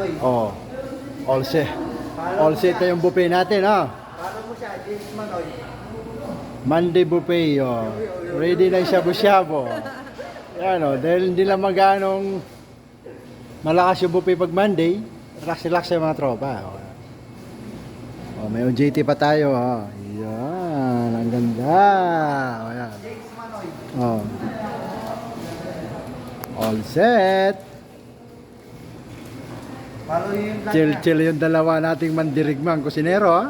Manoy. Oh, all set. All set na yung buffet natin, ha? Paano mo siya, James Manoy? Monday buffet, oh. Ready na yung shabu-shabu. Yan, oh. Dahil hindi lang magano'ng malakas yung buffet pag Monday, relax-relax yung mga tropa. Oh, may OJT pa tayo, oh. Yan, ang ganda. Oh, yan. James Manoy. Oh. All set. Follow yung vlog niya. Chill-chill yung dalawa nating mandirigmang kusinero, ha?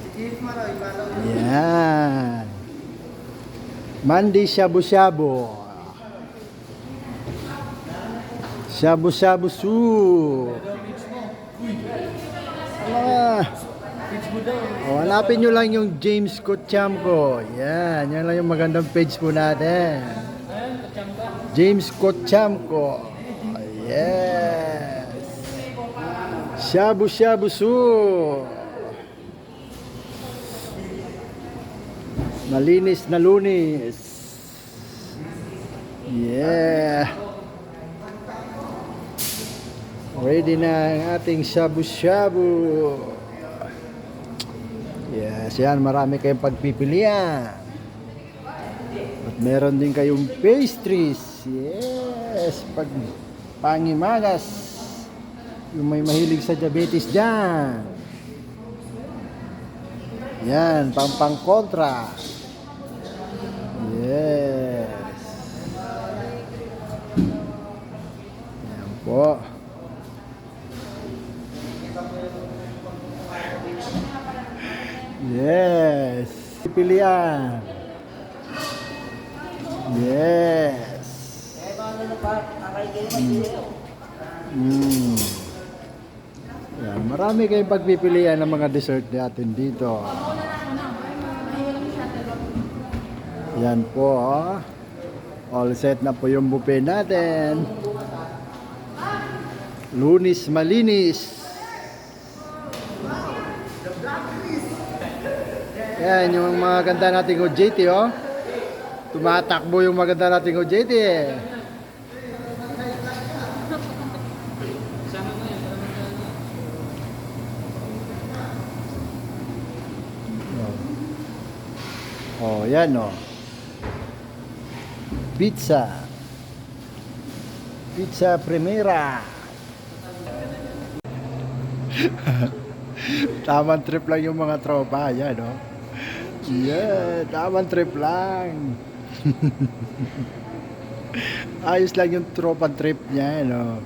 Si James Manoy, follow yung Yan. Monday shabu-shabu. Shabu-shabu soup. Hanapin nyo lang yung James Kochamko. Yan. Yan lang yung magandang page po natin. James Kochamko. Yes. Shabu-shabu soup. Malinis na lunis. Yeah. Ready na ang ating shabu-shabu. Yes, yan. Marami kayong pagpipilian. At meron din kayong pastries. Yes. Pag pangimagas. Yung may mahilig sa diabetes dyan. Yan. Pampang-kontra. Yes. Yan po. Yes. Pilihan. Yes. Mm. Yan. Marami kayong pagpipilian ng mga dessert natin dito. Yan po. Oh. All set na po yung buffet natin. Lunis malinis. Yan yung mga ganda nating OJT, oh. Tumatakbo yung maganda nating OJT, eh. Oh, yan, oh. Pizza. Pizza Primera. Tamang trip lang yung mga tropa, yan, oh. Yeah, tamang trip lang. Ayos lang yung tropa trip niya, no.